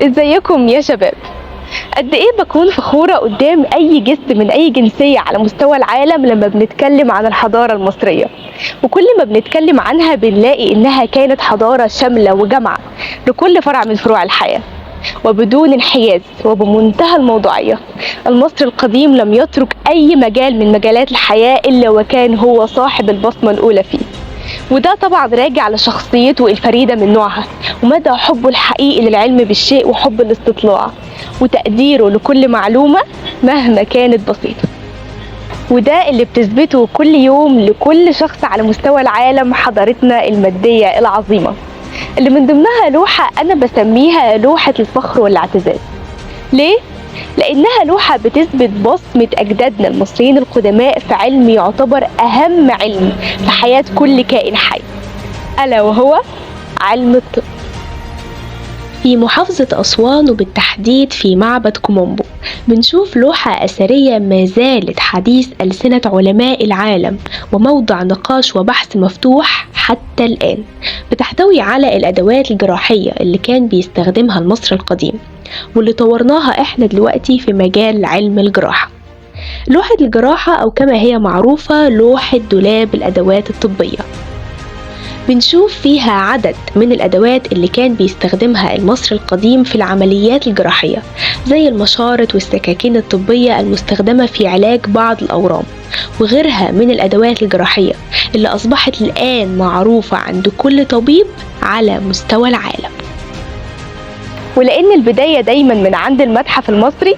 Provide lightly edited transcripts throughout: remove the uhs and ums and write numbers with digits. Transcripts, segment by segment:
ازيكم يا شباب؟ قد ايه بكون فخورة قدام اي جست من اي جنسية على مستوى العالم لما بنتكلم عن الحضارة المصرية. وكل ما بنتكلم عنها بنلاقي انها كانت حضارة شاملة وجامعة لكل فرع من فروع الحياة، وبدون انحياز وبمنتهى الموضوعية. المصري القديم لم يترك اي مجال من مجالات الحياة الا وكان هو صاحب البصمة الاولى فيه. وده طبعا راجع لشخصيته الفريدة من نوعها، ومدى حبه الحقيقي للعلم بالشيء وحب الاستطلاع، وتقديره لكل معلومة مهما كانت بسيطة. وده اللي بتثبته كل يوم لكل شخص على مستوى العالم حضارتنا المادية العظيمة، اللي من ضمنها لوحة أنا بسميها لوحة الفخر والاعتزاز. ليه؟ لأنها لوحة بتثبت بصمة أجدادنا المصريين القدماء في علم يعتبر أهم علم في حياة كل كائن حي، ألا وهو علم الطب. في محافظة أسوان وبالتحديد في معبد كومومبو بنشوف لوحة أثرية ما زالت حديث ألسنة علماء العالم وموضع نقاش وبحث مفتوح حتى الآن، بتحتوي على الأدوات الجراحية اللي كان بيستخدمها المصري القديم واللي طورناها إحنا دلوقتي في مجال علم الجراحة. لوحة الجراحة أو كما هي معروفة لوحة دولاب الأدوات الطبية، بنشوف فيها عدد من الأدوات اللي كان بيستخدمها المصري القديم في العمليات الجراحية، زي المشارط والسكاكين الطبية المستخدمة في علاج بعض الأورام، وغيرها من الأدوات الجراحية اللي أصبحت الآن معروفة عند كل طبيب على مستوى العالم. ولأن البداية دايما من عند المتحف المصري،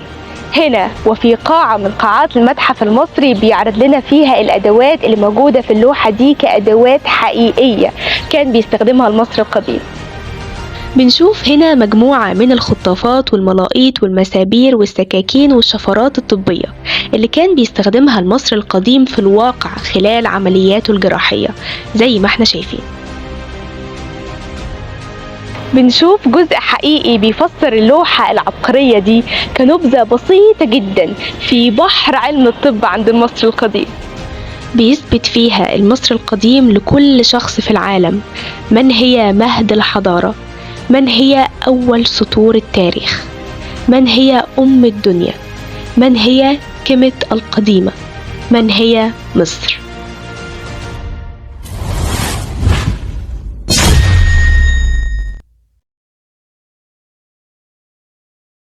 هنا وفي قاعة من قاعات المتحف المصري بيعرض لنا فيها الأدوات اللي موجودة في اللوحة دي كأدوات حقيقية كان بيستخدمها المصري القديم. بنشوف هنا مجموعة من الخطافات والملاقيط والمسابير والسكاكين والشفرات الطبية اللي كان بيستخدمها المصري القديم في الواقع خلال عملياته الجراحية زي ما احنا شايفين. بنشوف جزء حقيقي بيفسر اللوحة العبقرية دي كنبذة بسيطة جدا في بحر علم الطب عند المصري القديم. بيثبت فيها المصري القديم لكل شخص في العالم من هي مهد الحضارة، من هي أول سطور التاريخ، من هي أم الدنيا، من هي كيميت القديمة، من هي مصر.